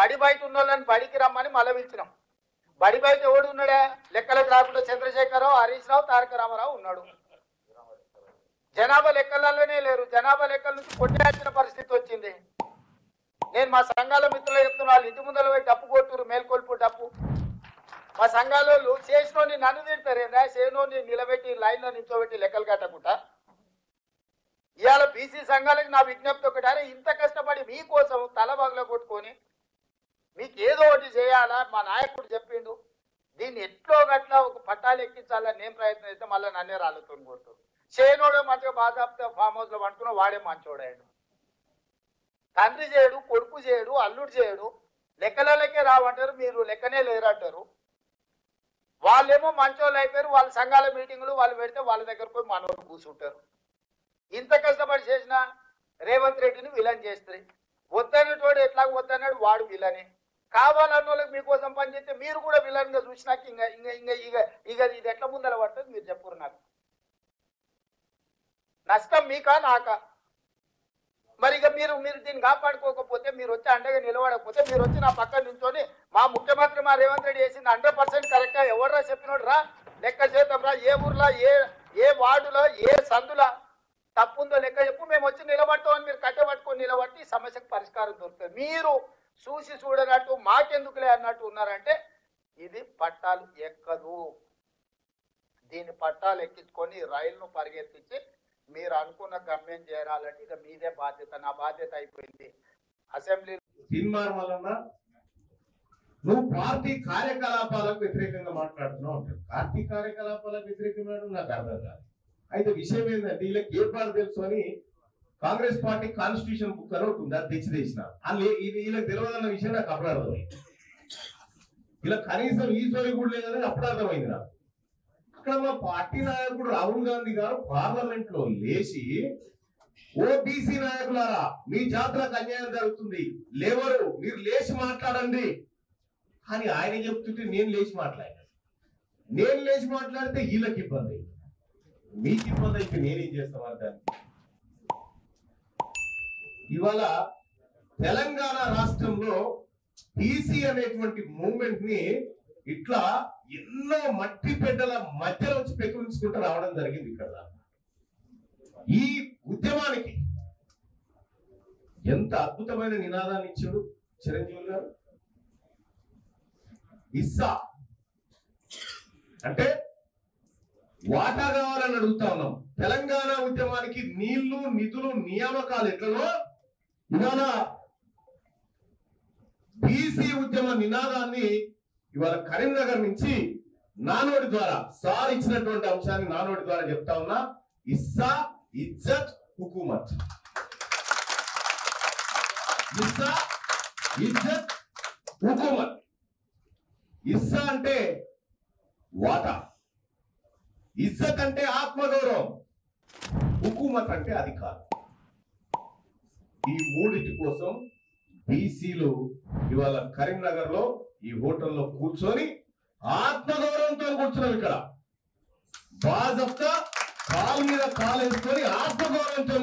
బడి బయట ఉన్న వాళ్ళని బడికి రమ్మని మళ్ళీ పిలిచినాం. బడి బయట ఎవడు ఉన్నాడా? లెక్కలకు రాకుండా చంద్రశేఖరరావు, హరీష్ రావు, తారక రామారావు ఉన్నాడు. జనాభా లెక్కలలోనే లేరు. జనాభా లెక్కల నుంచి కొట్టేయాల్సిన పరిస్థితి వచ్చింది. నేను మా సంఘాల మిత్రులు చెప్తున్నా, వాళ్ళు ఇంటి ముందర పోయి డప్పు కొట్టురు, మేల్కొల్పు డప్పు. మా సంఘాలలో చేసినోని నన్ను తింటారేనా? చేసినోని నిలబెట్టి లైన్లో నిల్చోబెట్టి లెక్కలు కట్టకుండా. ఇవాళ బీసీ సంఘాలకు నా విజ్ఞప్తి ఒకటి, అరే ఇంత కష్టపడి మీకోసం తల బగల కొట్టుకొని మీకు ఏదో ఒకటి చేయాలా, మా నాయకుడు చెప్పిండు, దీన్ని ఎట్లో గట్లా ఒక పట్టాలు ఎక్కించాలని నేను ప్రయత్నం చేస్తే మళ్ళీ నన్నే రాళ్ళతో కొడుతూ. చేయనోడు మంచిగా బాధాప్తే ఫామ్ హౌస్ లో పండుకున్న వాడే మంచోడాడు. తండ్రి చేయడు, కొడుకు చేయడు, అల్లుడు చేయడు, లెక్కలకే రావంటారు, మీరు లెక్కనే లేరంటారు. వాళ్ళేమో మంచోళ్ళు అయిపోయారు. వాళ్ళ సంఘాల మీటింగులు వాళ్ళు పెడితే వాళ్ళ దగ్గర పోయి మనోళ్ళు కూర్చుంటారు. ఇంత కష్టపడి చేసిన రేవంత్ రెడ్డిని విలన్ చేస్తారు. వద్దన్నటోడు ఎట్లా వద్దన్నాడు, వాడు విలనే. కావాలన్న వాళ్ళకి మీకోసం పనిచేస్తే మీరు కూడా విలన్ గా చూసినాక ఇంకా ఇంకా ఇంకా ఇక ఇక ఇది ఎట్లా ముందర పడుతుంది మీరు చెప్పురు. నాకు నష్టం మీకా నాకా? మరి ఇక మీరు దీన్ని కాపాడుకోకపోతే, మీరు వచ్చి అండగా నిలబడకపోతే, మీరు వచ్చి నా పక్కన నుంచొని మా ముఖ్యమంత్రి మా రేవంత్ రెడ్డి చేసింది 100% కరెక్టా, ఎవరా చెప్పినోడు రా లెక్క చేద్దాం రా, ఏ ఊర్లో ఏ వార్డులో ఏ సందులో తప్పుందో లెక్క చెప్పు, మేము వచ్చి నిలబడతామని మీరు కట్టబట్టుకొని నిలబట్టి సమస్యకు పరిష్కారం దొరుకుతుంది. మీరు చూసి చూడనట్టు మాకెందుకులే అన్నట్టు ఉన్నారంటే ఇది పట్టాలు ఎక్కదు. దీని పట్టాలు ఎక్కించుకొని రైలును పరిగెత్తించి మీరు అనుకున్న గమ్యం చేరాలంటే ఇక మీదే బాధ్యత. నా బాధ్యత అయిపోయింది. అసెంబ్లీ తీర్మానం వలన నువ్వు పార్టీ కార్యకలాపాలకు వ్యతిరేకంగా మాట్లాడుతున్నావు అంటారు. పార్టీ కార్యకలాపాలకు వ్యతిరేకంగా నాకు అర్థం కాదు. అయితే విషయం ఏంటంటే వీళ్ళకి ఏ పాటు తెలుసు అని కాంగ్రెస్ పార్టీ కాన్స్టిట్యూషన్ బుక్ అని ఒకటి ఉంది, అది తెచ్చిన వీళ్ళకి తెలియదన్న విషయం నాకు అప్పుడు అర్థమైంది. ఇలా కనీసం ఈ సోయి కూడా లేదని అప్పుడు అర్థమైంది నాకు. అక్కడ మా పార్టీ నాయకుడు రాహుల్ గాంధీ గారు పార్లమెంట్ లో లేచి ఓబీసీ నాయకులారా మీ జాతరకు అన్యాయం జరుగుతుంది, లేవరు, మీరు లేచి మాట్లాడండి అని ఆయన చెప్తుంటే నేను లేచి మాట్లాడితే వీళ్ళకి ఇబ్బంది, మీకు ఇబ్బంది అయితే నేనేం చేస్తామని దాన్ని. ఇవాళ తెలంగాణ రాష్ట్రంలో బీసీ అనేటువంటి మూవ్మెంట్ ని ఇట్లా ఎన్నో మట్టి పెద్దల మధ్యలో వచ్చి పెకిలించుకుంటూ రావడం జరిగింది. ఇక్కడ ఈ ఉద్యమానికి ఎంత అద్భుతమైన నినాదాన్ని ఇచ్చాడు చిరంజీవి గారు. ఇస్సా అంటే వాటా కావాలని అడుగుతా ఉన్నాం. తెలంగాణ ఉద్యమానికి నీళ్లు నిధులు నియామకాలు ఎట్లనో ఇవాళ బీసీ ఉద్యమ నినాదాన్ని ఇవాళ కరీంనగర్ నుంచి నానోడి ద్వారా సార్ ఇచ్చినటువంటి అంశాన్ని నానోడి ద్వారా చెప్తా ఉన్నా. ఇస్సా ఇజ్జత్ హుకూమత్. ఇస్సా ఇజ్జత్ హుకూమత్. ఇస్సా అంటే వాటా, ఇజ్జత్ అంటే ఆత్మగౌరవం, హుకూమత్ అంటే అధికారం. ఈ మూడిటి కోసం బీసీలు ఇవాళ కరీంనగర్ లో ఈ హోటల్లో కూర్చొని ఆత్మగౌరవంతో కూర్చున్నాం. ఇక్కడ బాజప్తా కాలు మీద కాలు వేసుకొని ఆత్మగౌరవంతో